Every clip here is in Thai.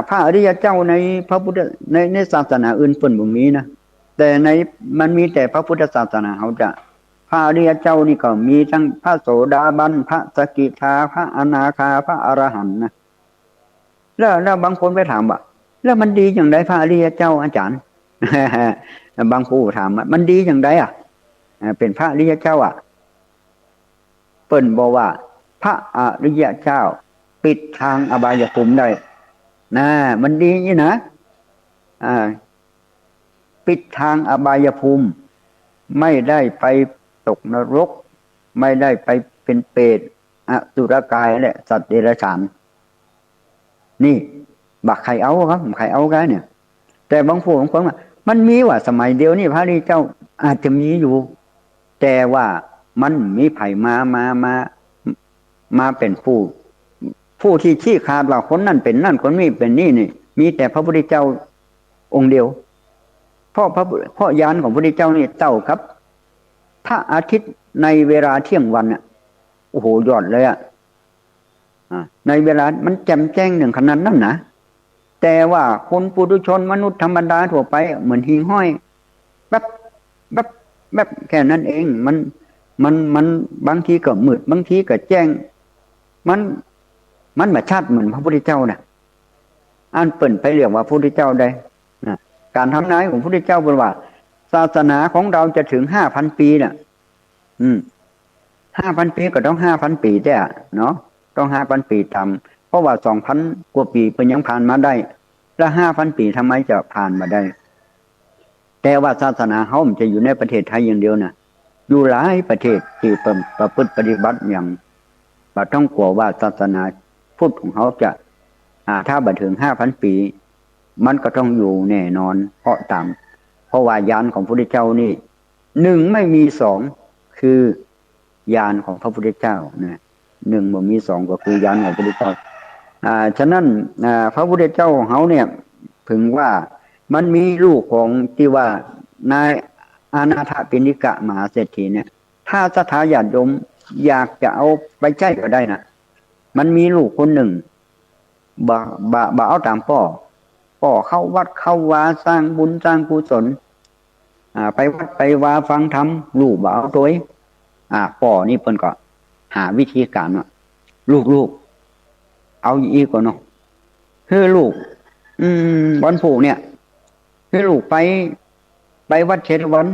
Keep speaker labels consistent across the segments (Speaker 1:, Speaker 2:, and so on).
Speaker 1: พระอริยเจ้าในพระพุทธในศาสนาอื่นเปิ่นบ่มีนะแต่ในมันมีแต่พระพุทธศาสนาเขาจะพระอริยเจ้านี่ก็มีทั้งพระโสดาบันพระสกิทาพระอนาคาพระอรหันต์นะแล้วบางคนไปถามว่าแล้วมันดีอย่างไรพระอริยเจ้าอาจารย์ บางผู้ถามว่ามันดีอย่างไรเป็นพระอริยเจ้าเปิ่นบอกว่าพระอริยเจ้าปิดทางอบายภูมิได้นะมันดีนี่นะปิดทางอบายภูมิไม่ได้ไปตกนรกไม่ได้ไปเป็นเปรตอสุรกายและสัตว์เดรัจฉานนี่บักใครเอาครับใครเอากันเนี่ยแต่บางผู้บางคนว่ามันมีว่าสมัยเดียวนี่พระอริยเจ้าอาจจะมีอยู่แต่ว่ามันมีไผ่มาเป็นผู้ที่ชี้ขาดว่าคนนั่นเป็นนั่นคนนี้เป็นนี่มีแต่พระพุทธเจ้าองค์เดียวเพราะญาณของพระพุทธเจ้านี่เท่าครับพระอาทิตย์ในเวลาเที่ยงวันโอ้โหยอดเลยในเวลามันแจ่มแจ้งหนึ่งขนาดนั้นนะแต่ว่าคนปุถุชนมนุษย์ธรรมดาทั่วไปเหมือนหิ่งห้อยแบบแค่นั้นเองมันบางทีก็มืดบางทีก็แจ้งมันมาชาติเหมือนพระพุทธเจ้านะอันเปิ่นไปเรียกว่าพระพุทธเจ้าได้นะการทำนายของพระพุทธเจ้าเป็นว่าศาสนาของเราจะถึง5,000 ปีน่ะ5,000 ปีก็ต้อง5,000 ปีแต่เนาะต้อง5,000 ปีทำเพราะว่า2,000 กว่าปีเป็นยังผ่านมาได้แล้ว5,000 ปีทำไมจะผ่านมาได้แต่ว่าศาสนาเขามันจะอยู่ในประเทศไทยอย่างเดียวนะอยู่หลายประเทศที่ประพฤติปฏิบัติอย่างบ่ต้องกลัวว่าศาสนาพุทธของเขาจะถ้าบัดถึง5,000 ปีมันก็ต้องอยู่แน่นอนเพราะว่าญาณของพระพุทธเจ้านี่1ไม่มี2คือญาณของพระพุทธเจ้านะ1บ่มี2ก็คือญาณของพระพุทธเจ้าฉะนั้นพระพุทธเจ้าของเขาเนี่ยถึงว่ามันมีลูกของที่ว่านายอานาถปิณกะมหาเศรษฐีเนี่ยถ้าศรัทธาญาติโยมอยากจะเอาไปใช้ก็ได้นะมันมีลูกคนหนึ่งบ่เอาตามพ่อเข้าวัดเข้าวาสร้างบุญสร้างกุศลไปวัดไปวาฟังธรรมลูกบ่เอาตัวพ่อนี่เพิ่นก็หาวิธีการว่าลูกเอาอีกก่อนเนาะคือลูกวันผูกเนี่ยคือลูกไปวัดเชตวัน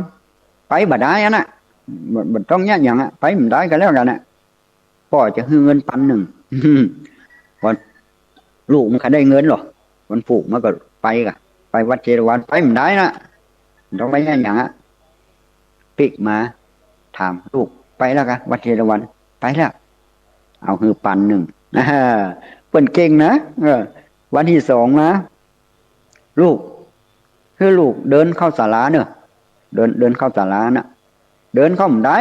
Speaker 1: ไปบ่ได้นะมันต้องเนี่ยอย่างไปมันได้กันแล้วกันพ่อจะให้เงิน1,000วันลูกมันก็ได้เงินหรอวันผูกมันก็ไปวัดเชตวันไปมันได้นะต้องไปเนี่ยอย่างปิกมาถามลูกไปแล้วกันวัดเชตวันไปแล้วเอาคือ1,000เปิ้นเก่งนะวันที่2นะลูกคือลูกเดินเข้าศาลาเนอะเดินเข้าศาลานะเดินเข้าไม่ได้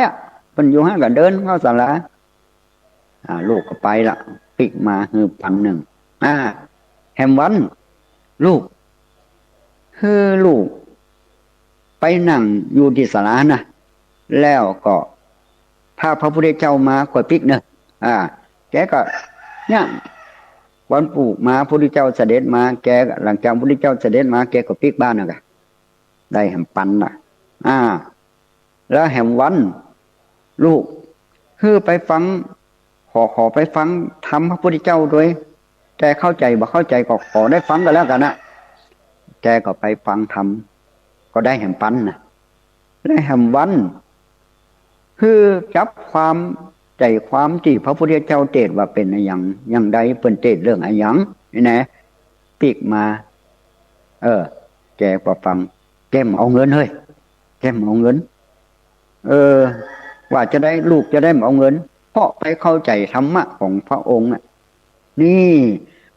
Speaker 1: เปิ้นอยู่ห้างก็เดินเข้าศาลาลูกก็ไปละปิกมาคือ1,000แฮมวันลูกคือลูกไปนั่งอยู่ที่ศาลานะแล้วก็ถ้าพระพุทธเจ้ามาขวดปิกเนอะแกก็เนี่ยวันปลูกมาพระพุทธเจ้าเสด็จมาแกหลังจากพระพุทธเจ้าเสด็จมาแกก็ปิกบ้านน่ะได้แหมปันแล้วแหมวันลูกคือไปฟังขอไปฟังธรรมพระพุทธเจ้าด้วยแต่เข้าใจบ่เข้าใจก็ขอได้ฟังกันแล้วกันนะแกก็ไปฟังธรรมก็ได้แหมปันนะได้แหมวันคือจับความใจความที่พระพุทธเจ้าเทศว่าเป็นอย่างใดเป็นเทศเรื่องอย่างนี่นะปิกมาแกก็ฟังแกมเอาเงินเฮ้ยแกมเอาเงินว่าจะได้ลูกจะได้เอาเงินเพราะไปเข้าใจธรรมะของพระองค์นี่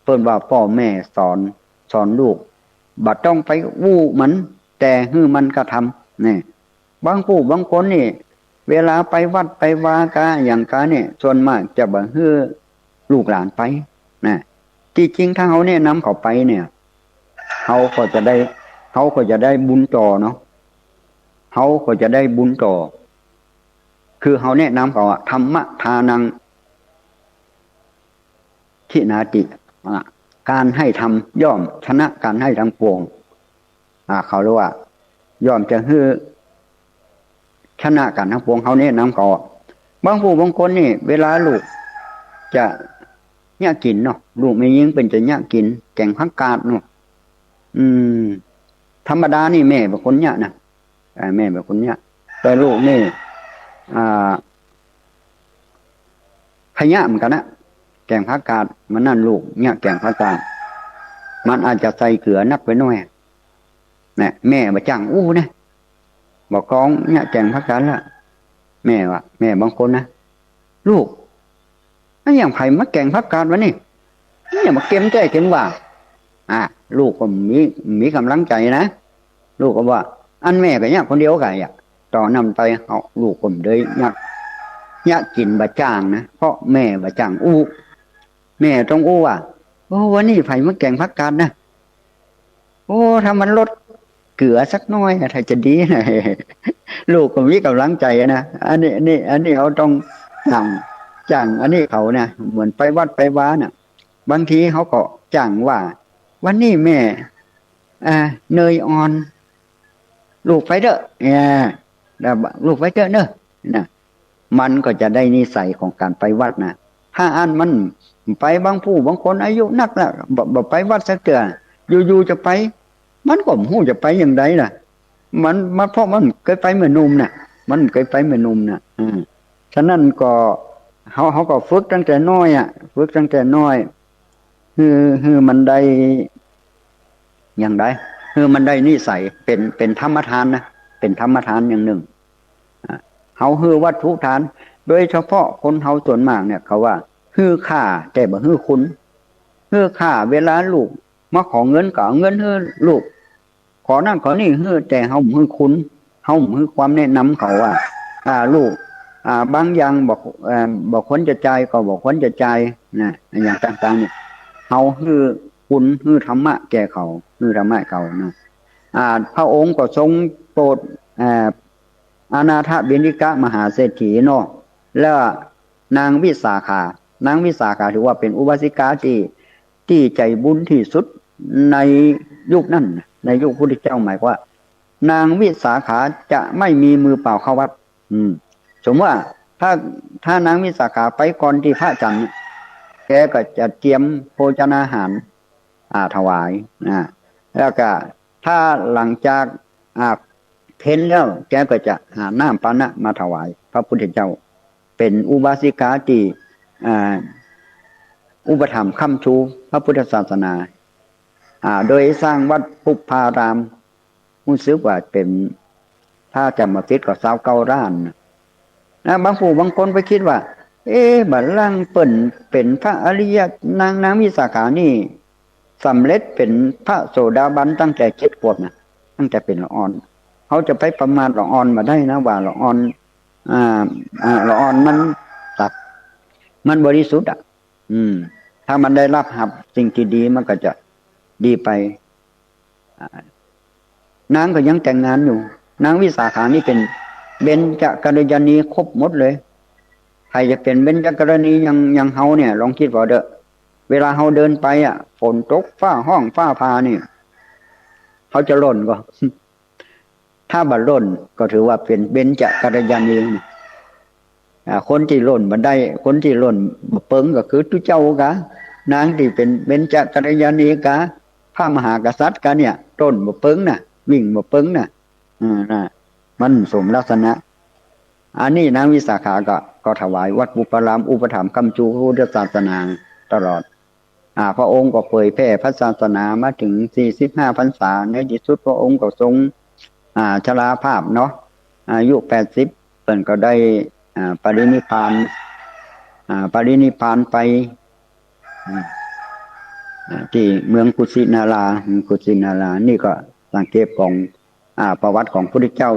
Speaker 1: เพิ่นว่าพ่อแม่สอนลูกบัดต้องไปวู้มันแต่ฮื้อมันกระทำนี่บางผู้บางคนนี่เวลาไปวัดไปวากาอย่างกาเนี่ยส่วนมากจะบ่ฮื้อลูกหลานไปนะที่จริงถ้าเขาแนะนำเขาไปเนี่ยเขาก็จะได้บุญต่อเนาะเขาก็จะได้บุญต่อคือเขาแนะนำเขาธรรมะทานังทินาติก การให้ทำย่อมชนะการให้ทั้งปวงเขาเรียกว่าย่อมจะฮือชนะกันทั้งปวงเขาเนี่ยน้ำเขาบางผู้บางคนนี่เวลาลูกจะเนี่ยกินเนาะลูกไม่ยิงเป็นจะเนี่ยกินแกงผักกาดเนาะธรรมดานี่แม่เป็นคนเนี่ยนะแม่เป็นคนเนี่ยแต่ลูกนี่พยะเหมือนกันนะแกงผักกาดมันนั่นลูกเนี่ยแกงผักกาดมันอาจจะใส่เกลือนักไปหน่อยเนี่ยแม่มาจังอู้เนี่ยบอกกองเนี่ยแกงผักกาดละแม่วะแม่บางคนนะลูกนั่นอย่างไผ่มาแกงผักกาดวะนี่เนี่ยมาเก็มใจเก็มว่าลูกก็มีกำลังใจนะลูกก็ว่าอันแม่ก็เนี่ยคนเดียวกันต่อนำไปเอาลูกผมเลยเนี่ยกินบะจ่างนะเพราะแม่บะจ่างอู้แม่ต้องอู้ว่าโอ้วันนี้ไผ่มาแกงผักกาดนะโอ้ถ้ามันลดเกลือสักน้อยถ้าจะดีนะลูกก็มีกำลังใจนะอันนี้เขาต้องสั่งจ้างอันนี้เขานะเหมือนไปวัดไปว้าน่ะบางทีเขาก็จ้างว่าวันนี้แม่เนยอ่อนลูกไปเด้อลูกไปเด้อเนอะนะมันก็จะได้นิสัยของการไปวัดนะถ้าอันมันไปบางผู้บางคนอายุนักแล้วบอกไปวัดสักเตืออยู่จะไปมันก็หูจะไปอย่างไรล่ะมันเพราะมันเคยไปเหมือนนุ่มน่ะมันเคยไปเหมือนนุ่มน่ะฉะนั้นก็เขาก็ฝึกตั้งแต่น้อยฝึกตั้งแต่น้อยคือมันได้อย่างไรคือมันได้นิสัยเป็นธรรมทานนะเป็นธรรมทานอย่างหนึ่งเขาคือวัตถุทานโดยเฉพาะคนเขาส่วนมากเนี่ยเขาว่าฮือค่าแต่บ่ฮือคุณฮือค่าเวลาลูกมาขอเงินก็เอาเงินฮือลูกขอนั่นขอนี่ฮือแต่เขาฮือคุณเขาฮือความแนะนำเขาว่าลูกบางอย่างบอกคนจะใจก็บอกคนจะใจนะอย่างต่างๆเนี่ยเขาฮือคุณฮือธรรมะแก่เขาฮือธรรมะเขานะพระองค์ก็ทรงโปรดอานาถบิณฑิกะมหาเศรษฐีเนาะแล้วนางวิสาขาถือว่าเป็นอุบาสิกาที่ใจบุญที่สุดในยุคนั้นในยุคพุทธเจ้าหมายว่านางวิสาขาจะไม่มีมือเปล่าเข้าวัดสมมติว่าถ้านางวิสาขาไปก่อนที่พระจันทร์แกก็จะเตรียมโภชนาหารถวายแล้วก็ถ้าหลังจากเพ้นแล้วแกก็จะหาน้ำปานะมาถวายพระพุทธเจ้าเป็นอุบาสิกาที่อุปถัมภ์ค้ำชูพระพุทธศาสนาโดยสร้างวัดปุพพารามรู้สึกว่าเป็นถ้าจะมาติดก็29 ล้านนะบางผู้บางคนไปคิดว่าบัดล่างเป็นพระอริยนางวิสาขานี่สำเร็จเป็นพระโสดาบันตั้งแต่7 ขวบนะตั้งแต่เป็นละอ่อนเขาจะไปประมาณละอ่อนมาได้นะว่าละอ่อนละอ่อนมันตัดมันบริสุทธิ์ถ้ามันได้รับหับสิ่งที่ดีมันก็จะดีไปนางก็ยังแต่งงานอยู่นางวิสาขานี่เป็นเบญจกัลยาณีครบหมดเลยใครจะเป็นเบญจกัลยาณียังเฮาเนี่ยลองคิดว่าเด้อเวลาเฮาเดินไปฝนตกฟ้าห้องฟ้าพานี่เขาจะหล่นก็ถ้าบัดล่นก็ถือว่าเป็นเบญจกัลยาณีคนที่ล่นบันไดคนที่ล่นเปิงก็คือทุเจ้ากะนางที่เป็นเบญจกัลยาณีกะพระมหากษัตริย์กะเนี่ยต้นบ่เปิงน่ะวิ่งบ่เปิงน่ะมันสมลักษณะอันนี้นางวิสาขาก็ถวายวัดปุพพารามอุปถัมภ์ค้ำชูพุทธศาสนาตลอดพระองค์ก็เผยแพร่พระศาสนามาถึง45 พรรษาในที่สุดพระองค์ก็ทรงชราภาพเนาะอายุ80เพิ่นก็ได้ปรินิพพานไปที่เมืองกุสินารานี่ก็สังเกตของประวัติของพระพุทธเจ้า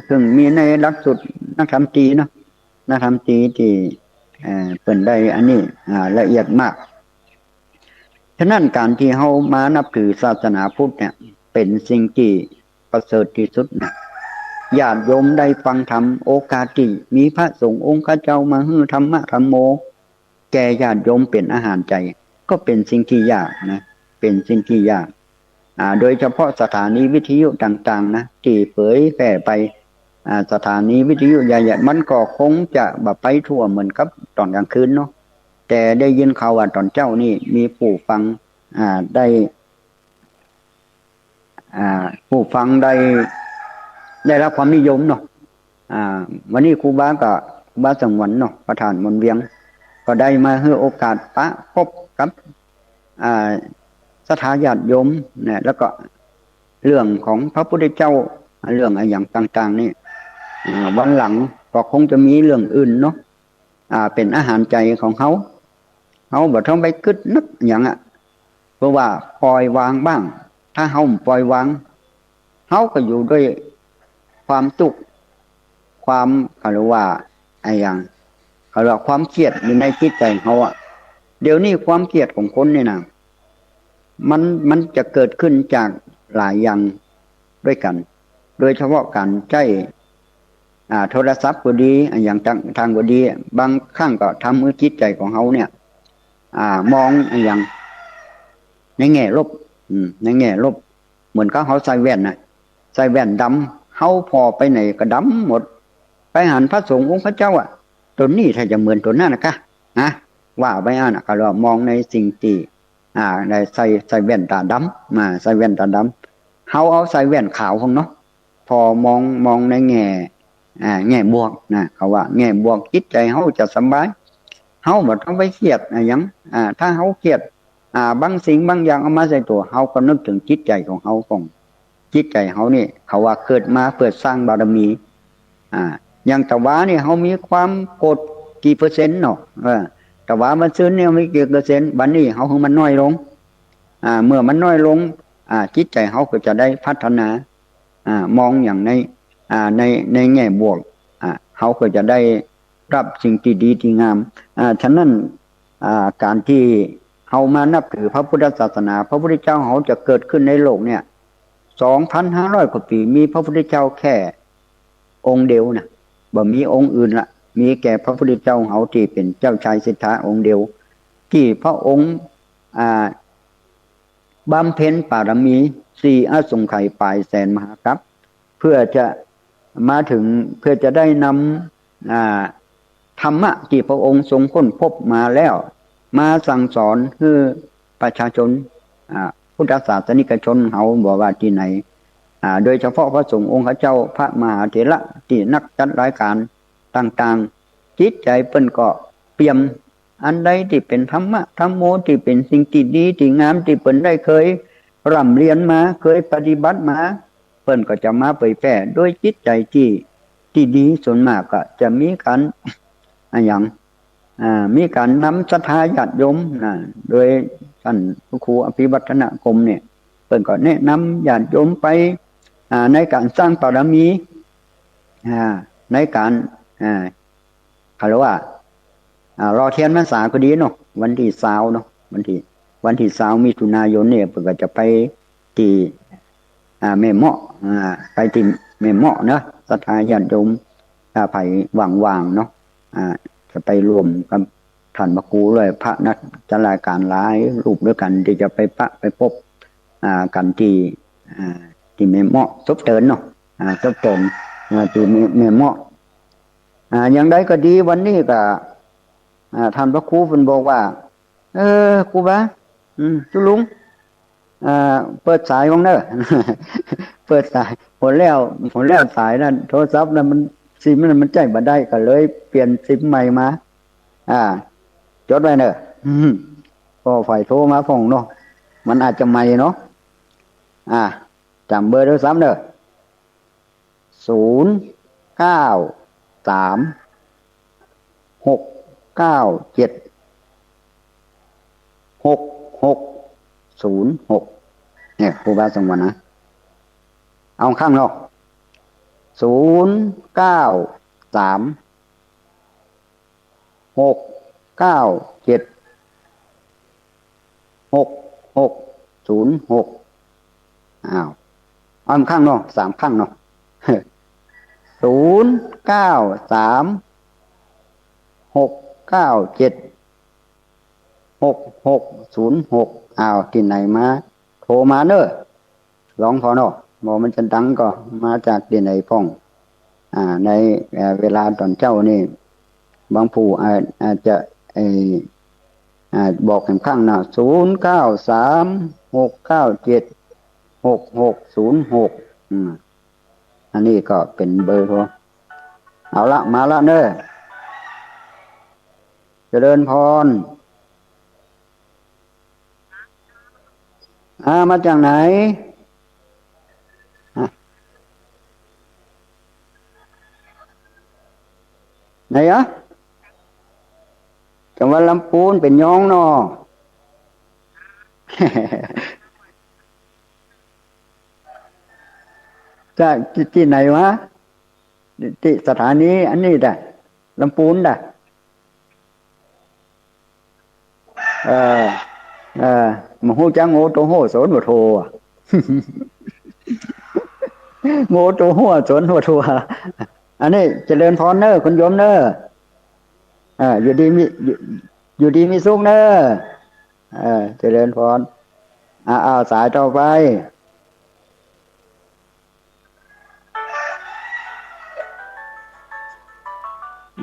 Speaker 1: ซึ่งมีในหลักสูตรนักธรรมตรีเนาะนักธรรมตรีที่เพิ่นได้อันนี้ละเอียดมากฉะนั้นการที่เฮามานับถือศาสนาพุทธเนี่ยเป็นสิ่งที่ประเสริฐที่สุดนะญาติโยมได้ฟังธรรมโอกาสที่มีพระสงฆ์องค์ข้าเจ้ามาฮื้อธรรมะธรรมโมแก่ญาติโยมเป็นอาหารใจก็เป็นสิ่งที่ยากนะ เป็นสิ่งที่ยากโดยเฉพาะสถานีวิทยุต่างๆนะที่เผยแพร่ไปสถานีวิทยุใหญ่ๆมันก็คงจะแบบไปทั่วเหมือนกับตอนกลางคืนเนาะแต่ได้ยินข่าวว่าตอนเจ้านี่มีผู้ฟังได้ผู้ฟังได้รับความนิยมเนาะวันนี้ครูบาก็ครูบาสังวรเนาะประธานมนต์เวียงก็ได้มาให้โอกาสปะพบกับสถาญาติโยมเนี่ยแล้วก็เรื่องของพระพุทธเจ้าเรื่องอะไรอย่างต่างๆนี่วันหลังก็คงจะมีเรื่องอื่นเนาะเป็นอาหารใจของเขาบ่ต้องไปกึดนึกอย่างเพราะว่าปล่อยวางบ้างถ้าเขาปล่อยวางเขาก็อยู่ด้วยความทุกข์ความเขาเรียกว่าอะไรอย่างเขาเรียกความเครียดอยู่ในจิตใจเขาเดี๋ยวนี้ความเครียดของคนเนี่ยนะมันจะเกิดขึ้นจากหลายอย่างด้วยกันโดยเฉพาะการใช้โทรศัพท์ก็ดีอย่างทางก็ดีบางครั้งก็ทำให้จิตใจของเขาเนี่ยมองอย่างในแง่ลบในแง่ลบเหมือนกับเขาใส่แว่นใส่แว่นดำเขาพอไปไหนก็ดำหมดไปหันพระสงฆ์องค์พระเจ้าตัวนี้ถ้าจะเหมือนตัวนั้นนะคะว่าไปก็เรามองในสิ่งที่ได้ใส่แว่นตาดำมาใส่แว่นตาดำเขาเอาใส่แว่นขาวของเนาะพอมองในแง่บวกเขาว่าแง่บวกจิตใจเขาจะสบายเขาแบบต้องไปเครียดอย่างถ้าเขาเครียดบางสิ่งบางอย่างเอามาใส่ตัวเขาก็นึกถึงจิตใจของเขาของจิตใจเขานี่เขาว่าเกิดมาเพื่อสร้างบารมีอย่างตะวาเนี่ยเขามีความโกรธกี่เปอร์เซ็นต์เนาะตะวามันซื้อเนี่ยมีกี่เปอร์เซ็นต์บัดนี้เขามันน้อยลงเมื่อมันน้อยลงจิตใจเขาก็จะได้พัฒนามองอย่างในแง่บวกเขาก็จะได้รับสิ่งที่ดีที่งามฉะนั้นการที่เขามานับถือพระพุทธศาสนาพระพุทธเจ้าเขาจะเกิดขึ้นในโลกเนี่ย 2,500 กว่าปีมีพระพุทธเจ้าแค่องค์เดียวนะบ่มีองค์อื่นละมีแก่พระพุทธเจ้าเขาที่เป็นเจ้าชายสิทธัตถะองค์เดียวที่พระองค์บำเพ็ญบารมี4 อสงไขยปลายแสนมหากัปเพื่อจะมาถึงเพื่อจะได้นำธรรมะที่พระองค์ทรงค้นพบมาแล้วมาสั่งสอนคือประชาชนพุทธศาสนิกชนเขาบอกว่าที่ไหนโดยเฉพาะพระสงฆ์องค์เจ้าพระมหาเถระที่นักจัดรายการต่างๆจิตใจเปิ้นก็เปี่ยมอันใดที่เป็นธรรมะธรรมโมที่เป็นสิ่งที่ดีที่งามที่เปิ้นได้เคยร่ำเรียนมาเคยปฏิบัติมาเปิ้นก็จะมาเผยแพร่ด้วยจิตใจที่ดีส่วนมากก็จะมีการอย่างมีการนำศรัทธาญาติโยมโดยท่านพระครูอภิวัฒนกรมเนี่ยเปิ้นก็แนะนำญาติโยมไปในการสร้างบารมีในการเขาเรียกว่ารอเทียนพรรษาก็ดีเนาะวันที่20เนาะวันที่20มิถุนายนเนี่ยเพิ่นก็จะไปที่แม่เมาะไปที่แม่เมาะเนาะศรัทธาญาติโยมไปว่างๆเนาะจะไปรวมกับท่านพระครูเลยพระนักจัดรายการหลายรูปด้วยกันที่จะไปพบกันที่แม่เมาะซบเตินเนาะซบเตินที่แม่เมาะอย่างใดก็ดีวันนี้ก็ท่านพระครูเพิ่นบอกว่าครูบาจุลุงเปิดสายของเด้อ เปิดสายผลแล้วสายนั่นโทรศัพท์นั้นมันซิมมันใจบ่ได้ก็เลยเปลี่ยนซิมใหม่มาจดไว้เด้อก็ฝ่ายโทรมาฟ้องเนาะมันอาจจะใหม่เนาะจำเบอร์โทรศัพท์เด้อ0936976606เนี่ยครูบาสังวรนะเอาข้างนอก0936976606เอาข้างนอก3ข้างเนาะ0936976606 อ้าวที่ไหนมาโทรมาเนอะร้องพอเนาะบอกมันจะดังก็มาจากที่ไหนพ้องในเวลาตอนเจ้านี่บางผู้อาจจะไอบอกข้างๆนะ0936976606อันนี้ก็เป็นเบอร์โทรเอาละมาละเนอะเจริญพรมาจากไหนอ่ะไหนอะจังหวัดลำพูนเป็นยองเนาะ จะที่ไหนวะที่สถานีอันนี้ได้ลำพูนได้เออเออมาหูจังโง่โตโหสนหัวโทอ่ะโง่โตหัวสนหัวโทอันนี้เจริญพรเนอร์คุณโยมเนอร์อยู่ดีมีอยู่ดีมีสุขเนอร์เจริญพรสายต่อไป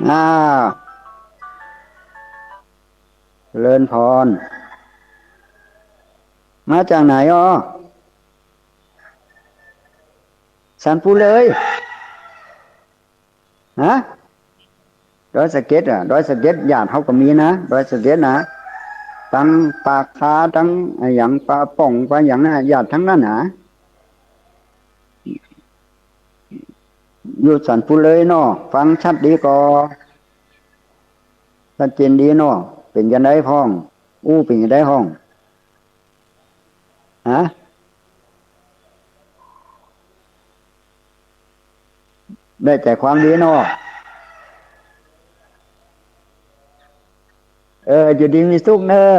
Speaker 1: อ้าวเจริญพรมาจากไหนอ๋อสันปูเลยฮะดอยสะเก็ดดอยสะเก็ดญาติเขาก็มีนะดอยสะเก็ดนะทั้งปากคาทั้งอย่างปลาป่องปลาอย่างนั้นญาติทั้งนั้นนะอยู่สันปูเลยเนาะฟังชัดดีก็ชัดเจนดีเนาะเป็นยังไงพ้องเป็นยังไงห้องฮะได้แต่ความดีเนาะอยู่ดีมีสุขเนอะ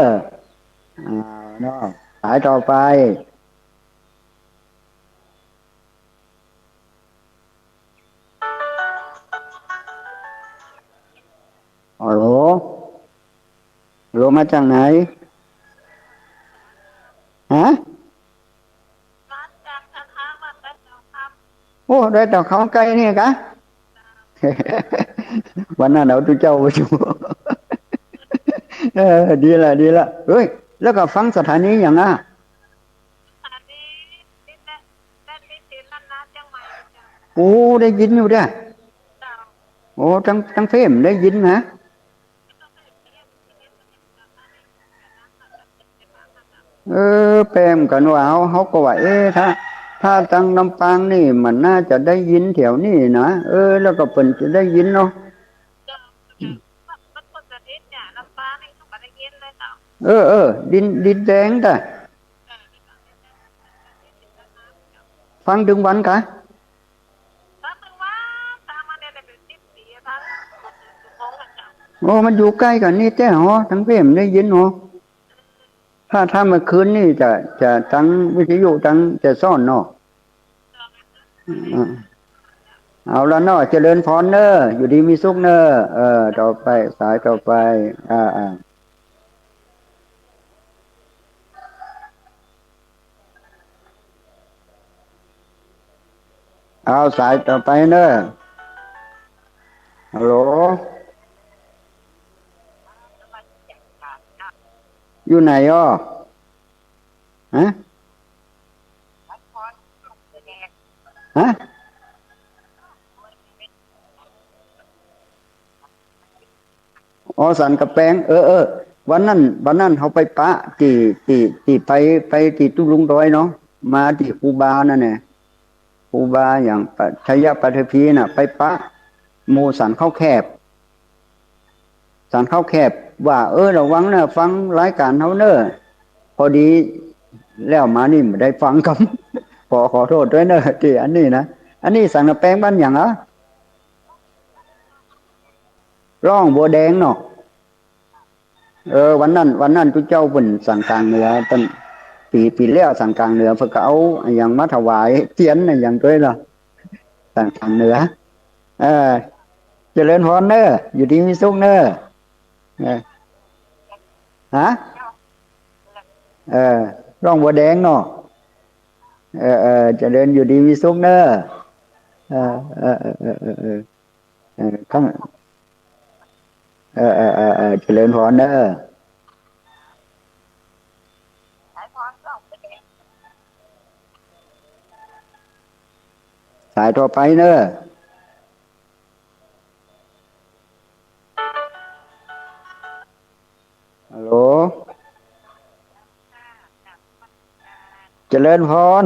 Speaker 1: เนาะสายต่อไปอ๋อโหมาจากไหนฮะโอ้ได้ต่อเขาใกล้นี่กะ วันนั้นเอาตัวเจ้าไปชูดีละดีละเฮ้ยแล้วก็ฟังสถานีอย่างโอ้ได้ยินอยู่เด้อโอ้ทั้งเฟมได้ยินนะแปมกันว่าเขาก็ว่าถ้าตังลำปางนี่มันน่าจะได้ยินแถวนี้นะแล้วก็เปิ่นจะได้ยินเนาะดินแดงแต่ฟังถึงวันกะโอ้มันอยู่ใกล้กันนี่แจ้หรอทั้งเฟมได้ยินหรอถ้าเมื่อคืนนี่จะทั้งวิทยุทั้งจะซ่อนเนาะเอาละเนาะเจริญพรเนออยู่ดีมีสุขเนอต่อไปสายต่อไปเอาสายต่อไปเนอฮัลโหลอยู่ไหนอ้อฮะฮะสันกระแปงวันนั้นเขาไปปะที่ไปที่ตุ้ลุงดอยเนาะมาที่ครูบานั่นแหละครูบาอย่างชัยปัทภีน่ะไปปะหมู่สันเข้าแคบว่าระวังนะฟังรายการเขาเนอะพอดีแล้วมานี่ไม่ได้ฟังกับขอโทษด้วยเนอะที่อันนี้นะอันนี้สังกะแปงบ้านอย่างร่องบัวแดงเนาะวันนั้นทุกเจ้าเป็นสั่งกลางเหนือต้นปีแล้วสั่งกลางเหนือเพื่อเอาอย่างมาถวายเทียนอย่างด้วยล่ะสั่งกลางเหนือเออเจริญพรเนอะอยู่ดีมีสุขเนอะฮะ เออร่องบัวแดงเนาะเจริญอยู่ดีมีสุขเนอะเออเออเออเออเออเออข้างเจริญพรเนอะสายต่อไปเนอะฮัลโหลเจริญพร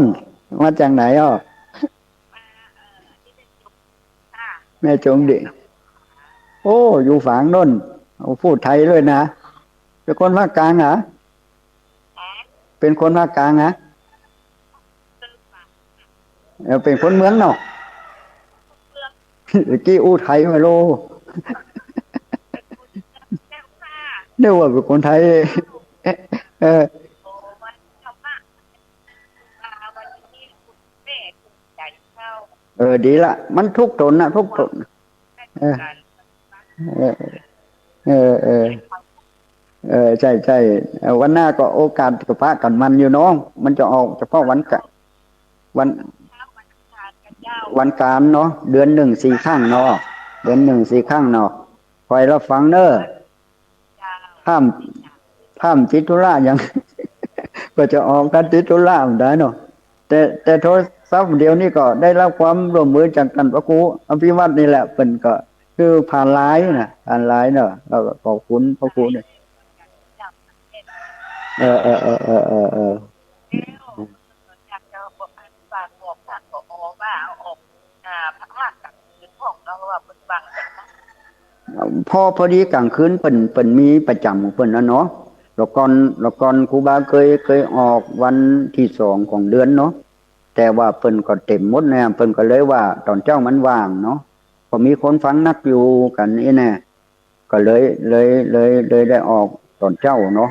Speaker 1: มาจากไหนอ่ะแม่จงดิโอ้อยู่ฝางน้นเอาพูดไทยด้วยนะเป็นคนภาคกลางเหรอเป็นคนภาคกลางนะเป็นคนเมืองเนาะเมื่อกี้อู้ไทยไม่รู้นึกว่าเป็นคนไทยเออดีละมันทุกตนนะทุกตนเออเออเออเออใช่ใช่วันหน้าก็โอกาสกับพระกันมันอยู่น้องมันจะออกเฉพาะวันกะวันวันการเนาะเดือนหนึ่งสี่ข้างเนาะเดือนหนึ่งสี่ข้างเนาะคอยรับฟังเนอะห้ามจิตธุระอย่างก็จะออกกันจิตธุระมันได้เนาะแต่โทรศัพท์เดียวนี่ก็ได้รับความร่วมมือจากกันพระครูอภิวัตนี่แหละเป็นก็คือผ่านไลน์นะผ่านไลน์เนาะเราก็ขอบคุณพระครูเนี่ยเออเออเออเออเออเออพอดีกลางคืนเป็นมีประจำของเปิ่นนะเนาะแล้วก่อนครูบาเคยออกวันที่สองของเดือนเนาะแต่ว่าเปิ่นก็เต็มหมดแน่เปิ่นก็เลยว่าตอนเจ้ามันว่างเนาะพอมีคนฟังนักอยู่กันนี่แน่ก็เลยได้ออกตอนเจ้าเนาะ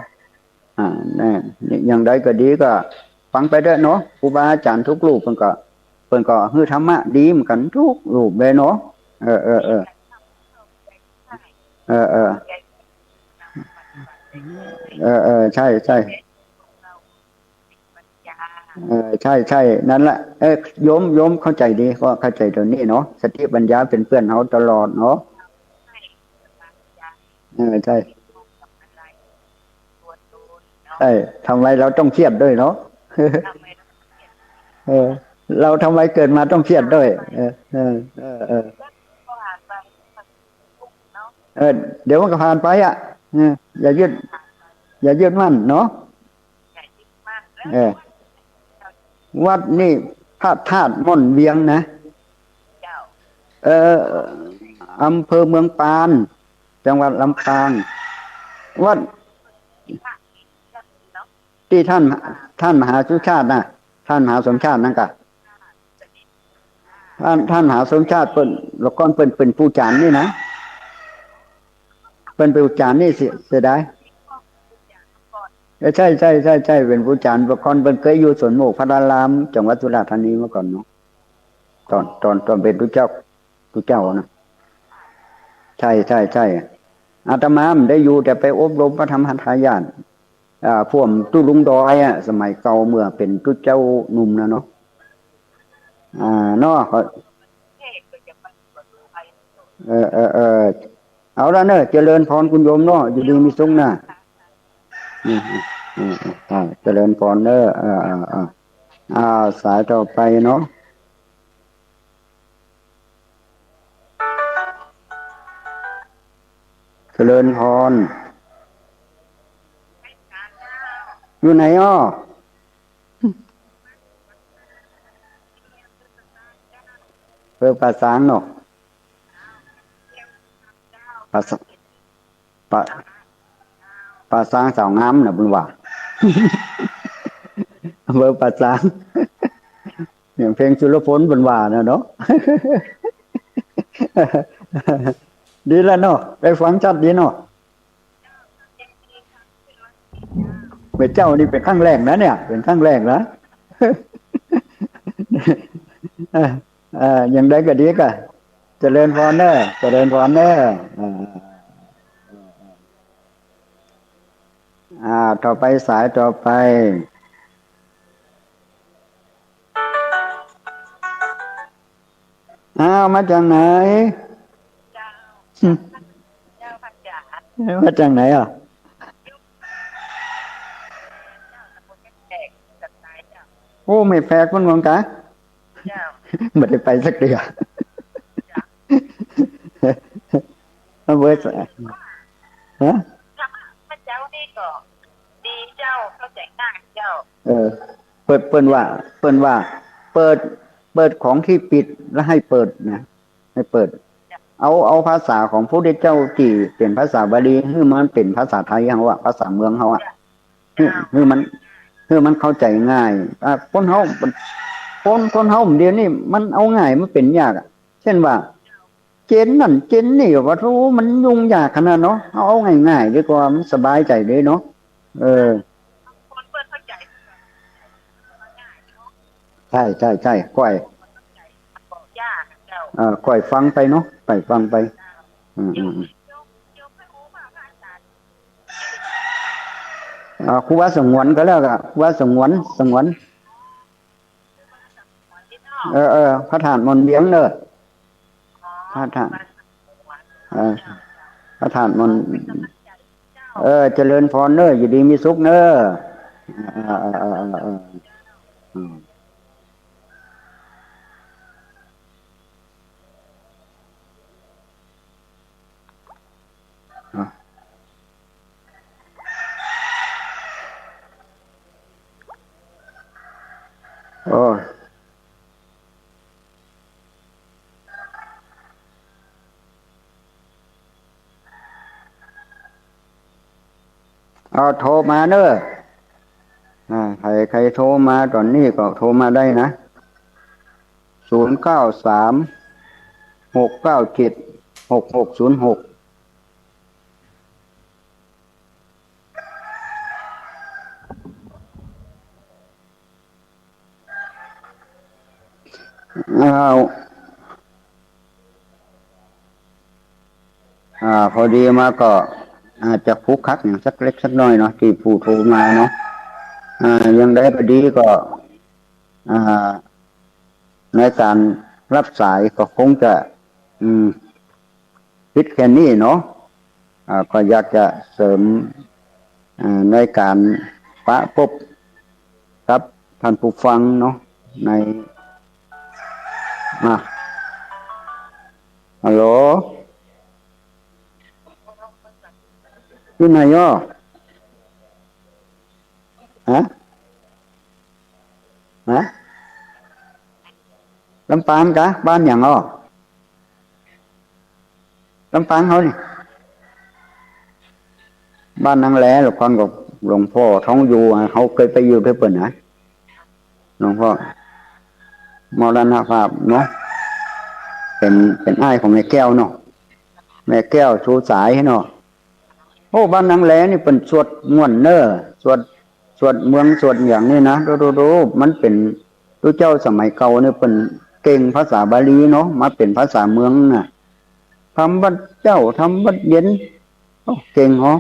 Speaker 1: แน่อย่างใดก็ดีก็ฟังไปได้เนาะครูบาอาจารย์ทุกรูปเปิ่นก็ฮือธรรมะดีเหมือนกันทุกรูปเลยเนาะเออเออเออเออเออใช่ใช่ใช่ใช่นั่นแหละโยมเข้าใจดีก็เข้าใจตรงนี้เนาะสติปัญญาเป็นเพื่อนเขาตลอดเนาะใช่ใช่ทำไมเราต้องเครียดด้วยเนาะเออเราทำไมเกิดมาต้องเครียดด้วยเออเดี๋ยวมันก็ผ่านไปอ่ะอย่ายึดมั่นเนาะเออวัดนี่พระธาตุม่อนเวียงนะเอออำเภอเมืองปานจังหวัดลำปางวัดที่ท่านมหาสุชาตินะท่านมหาสมชาตินั่นกะท่านมหาสมชาติเป็นแล้วก็เป็นผู้จานนี่นะเป็นผู้จานนี่เสียดายใช่ใช่ใช่ใช่เป็นผู้จานประกอบเป็นเคยอยู่สวนโมกพระรารามจังหวัดสุราษฎร์ธานีมาก่อนเนาะตอนเป็นผู้เจ้านะใช่ใช่ใช่อาตมาไม่ได้อยู่แต่ไปอบรมพระธรรมทายาทพวกตุ้ลุงดอยอ่ะสมัยเก่าเมื่อเป็นตุ้เจ้าหนุ่มนะเนาะเนาะเอาละเนอะเจริญพรคุณโยมเนาะอยู่ดีมีสุขนะอืมเจริญพรเนอะสายต่อไปเนาะเจริญพรอยู่ไหนอ้อเพื่อภาษาเนาะภาษาปะภาษาสาวงามนะบุญว่าเพื่อภาษาอย่างเพลงจุลพลบุญว่านะเนาะดีแล้วเนาะได้ฟังชัดดีเนาะเป็นเจ้านี่เป็นครั้งแรกนะเนี่ยเป็นครั้งแรกนะอย่างใดก็ดีก็เจริญพรเนอะเจริญพรเนอะ ต่อไปสายต่อไปมาจากไหน
Speaker 2: เจ้าเจ้าพันจ่า
Speaker 1: มาจากไหน
Speaker 2: เจ้าตะโกนแตกจัดสายเจ้า
Speaker 1: โอ้ไม่แปลกคนงงกะ
Speaker 2: เจ้า
Speaker 1: ไม่ได้ไปสักเดือน
Speaker 2: จ้า
Speaker 1: เบอร์ฮะ
Speaker 2: ถ้าพระเจ้านี่ก็ดีเจ้าเข้าใจง่ายเจ้า
Speaker 1: เออเปิดว่าเปิดของที่ปิดแล้วให้เปิดนะให้เปิดเอาภาษาของพระพุทธเจ้าที่เป็นภาษาบาลีให้มันเป็นภาษาไทยเขาภาษาเมืองเขาให้มันเข้าใจง่ายคนเฮาเดี๋ยวนี้มันเอาง่ายมันเป็นยากเช่นว่าเจนนั่นเจนนี่ว่ารู้มันยุ่งยากขนาดเนาะเอาง่ายๆดีกว่ามันสบายใจเลยเนาะ
Speaker 2: คนเปิดเข้าใจ
Speaker 1: ใช่ก้อย
Speaker 2: บอกยากเจ้า
Speaker 1: ก้อยฟังไปเนาะไปฟังไปครูว่าสงวนก็แล้วก็ครูว่าสงวนพระฐานมนเลี้ยงเนอะพระฐานพระฐานมนเจริญพรเนอะอยู่ดีมีสุขเนอะโอ้โทรมาเนอะใครโทรมาตอนนี้ก็โทรมาได้นะ0936976606พอดีมาก็อาจจะคุกคักอย่างสักเล็กสักน้อยเนาะที่ผู้โทรมาเนาะยังได้พอดีก็ในการรับสายก็คงจะพิดแค่นี้เนาะก็อยากจะเสริมในการปะพบกับท่านผู้ฟังเนาะในฮัลโหลอยู่ไหนย่อลำปางกะบ้านอย่างลำปางเขานี่บ้านนางแหล่หลวงพ่อกับหลวงพ่อท้องอยู่เขาเคยไปอยู่ด้วยเปิ่นนะหลวงพ่อมรณภาพเนาะเป็นอ้ายของแม่แก้วเนาะแม่แก้วชูสายเนาะโอ้บ้านนางแหล่นี่เป็นสวดม่วนเนอสวดเมืองสวดอย่างนี้นะดูมันเป็นตัวเจ้าสมัยเก่าเนี่ยเป็นเก่งภาษาบาลีเนาะมาเป็นภาษาเมืองน่ะทำบัดเจ้าทำบัดเย็นเก่งเหรอ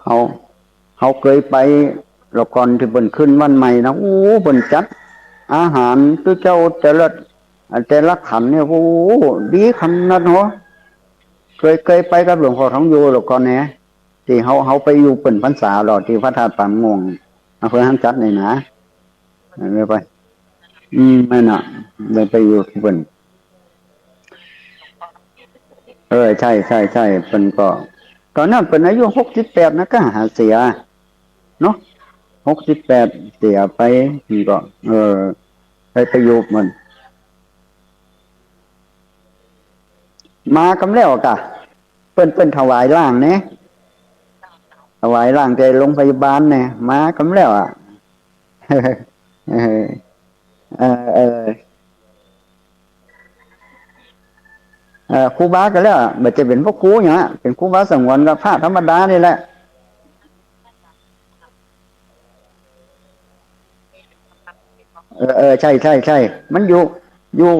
Speaker 1: เขาเคยไปละก่อนที่เปิ่นขึ้นวันใหม่นะโอ้เปิ่นจัดอาหารตัวเจ้าแต่ละขันเนี่ยโอ้ดีขนาดเนาะเคยไปกับหลวงพ่อท้องอยู่ละก่อนเนี่ยที่เขาไปอยู่เปิ่นพรรษาหรอที่พระธาตุปางงวงอำเภอห้างจัดเลยนะไม่ไปไม่น่ะเลยไปอยู่เปิ่นใช่เป็นก็ตอนนั้นเป็นอายุ68นะก็หาเสียเนาะ68เสียไปก็ไปอยู่มันมากำแล้วกะเปิ้นถวายร่างเนี่ยถวายร่างใจโรงพยาบาลเนี่ยมากำแล้วครูบาก็แล้วมันจะเป็นพวกครูอย่างนี้เป็นครูบาสงวนกับพระธรรมดานี่แหละใช่มันอยู่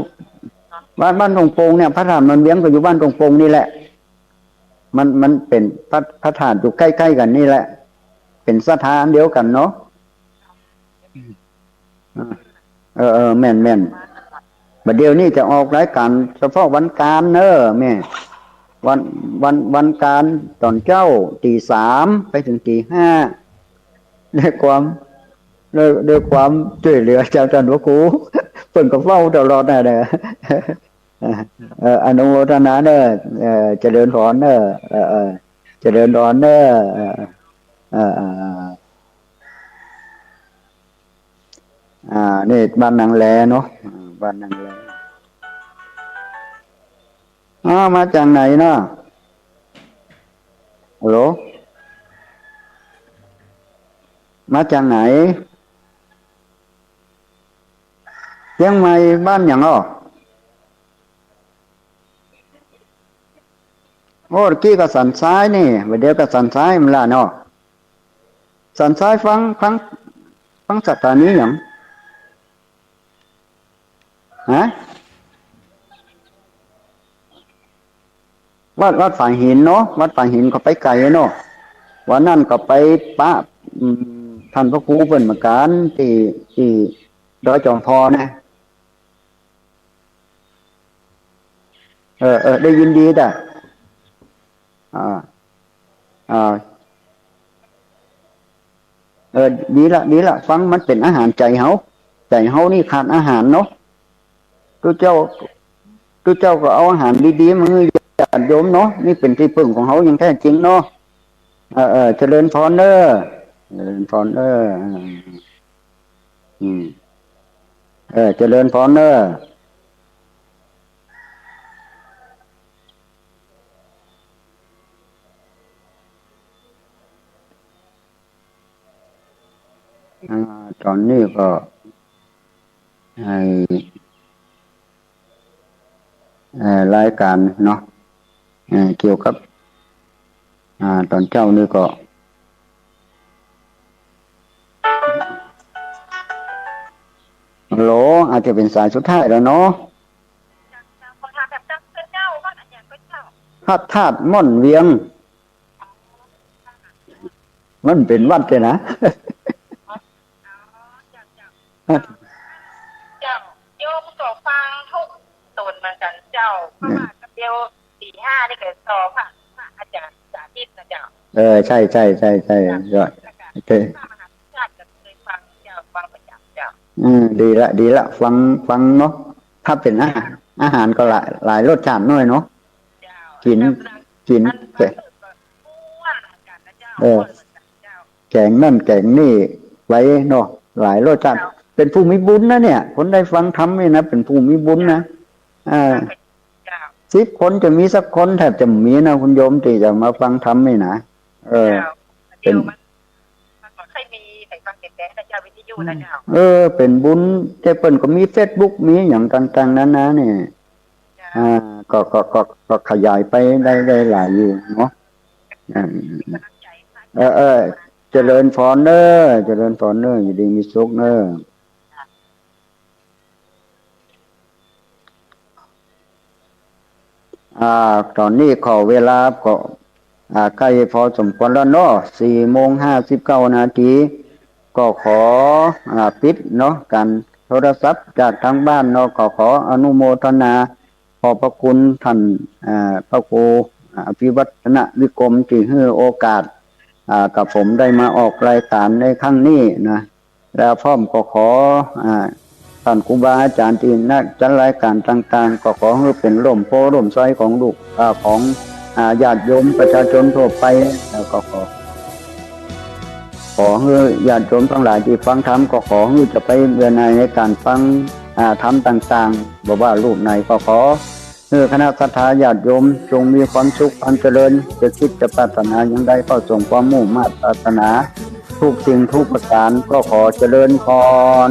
Speaker 1: บ้านตรงโปงเนี่ยพระธาตุนนท์เลี้ยงก็อยู่บ้านตรงโปงนี่แหละ มันเป็นพระธาตุอยู่ใกล้ๆกันนี่แหละเป็นสถานเดียวกันเนาะแม่นบัดเดี๋ยวนี้จะออกรายการเฉพาะวันการเนอะแม่วันการตอนเจ้าตี 3ไปถึงตี 5ด้วยความช่วยเหลือจากท่านพระครูเพิ่นก็เฝ้าตลอดน่ะเด้ออนุโมทนาเด้อเจริญพรเด้อเจริญพรเด้อนี่บ้านนางแลเนาะบ้านนางแลมาจากไหนเนาะฮัลโหลมาจากไหนเชียงใหม่บ้านอย่างโอ้กี้ก็สันซ้ายนี่เดี๋ยวก็สันซ้ายมันละเนาะสันซ้ายฟังสถานีอย่างฮะวัดฝ่ายหินเนาะวัดฝ่ายหินก็ไปไกลเนาะวันนั้นก็ไปปะท่านพระครูเพิ่นเหมือนกันที่ดอยจอมพอนะได้ยินดีด่ะดีละฟังมันเป็นอาหารใจเฮานี่ขาดอาหารเนาะตัวเจ้าก็เอาอาหารดีๆมาให้ญาติโยมเนาะนี่เป็นที่พึ่งของเฮาอย่างแท้จริงเนาะเจริญพรเด้อเจริญพรเด้อเจริญพรเด้อตอนนี้ก็ให้รายการเนาะเกี่ยวกับตอนเจ้านี่ก็ฮัลโหลอาจจะเป็นสายสุดท้ายแล้วเนาะพระธาตุม่อนเวียงมันเป็นวัดเลยนะ
Speaker 2: เจ้าโยมก็ฟังทุกตนเหมือนกันเจ้าเพราะว่าเดียวตี 5นี่ก็สอบค่ะอาจารย์สาธิตนะเจ้า
Speaker 1: ใช่ยอดโอเคดีละฟังเนาะถ้าเป็นอาหารก็หลายรสชาติน้อยเนาะกินแกงนั่นแกงนี่ไว้เนาะหลายรสชาติเป็นผู้มีบุญนะเนี่ยคนได้ฟังธรรมนี่นะเป็นผู้มีบุญนะ10 คนจะมีสักคนแทบจะมีนะคุณโยมที่จะมาฟังธรรมนี่นะเป็นเป็นบุญแต่เปิ้นก็มี Facebook มีอย่างต่างๆนั้นนะเนี่ยก็ขยายไปได้หลายอยู่เนาะเจริญพรเด้ออยู่ดีมีสุขเด้อตอนนี้ขอเวลาก็ใกล้พอสมควรแล้วเนาะ4:59 นาทีก็ขอปิดเนาะการโทรศัพท์จากทางบ้านเนาะขออนุโมทนาขอบพระคุณท่านพระครูอภิวัฒนวิกรมที่ให้โอกาสกับผมได้มาออกรายการในครั้งนี้นะแล้วพร้อมก็ขอท่านครูบาอาจารย์ที่นักจัดรายการต่างๆก็ขอให้เป็นร่มโพร่มไทรของลูกของญาติโยมประชาชนทั่วไปแล้วก็ขอให้ญาติโยมทั้งหลายที่ฟังธรรมก็ขอให้จะไปเบื่อหน่ายในการฟังธรรมต่างๆบอกว่ารูปไหนก็ขอคณะศรัทธาญาติโยมจงมีความสุขความเจริญจะคิดจะปรารถนาอย่างใดก็ส่งความมุ่งมั่นปรารถนาทุกสิ่งทุกประการก็ขอเจริญพร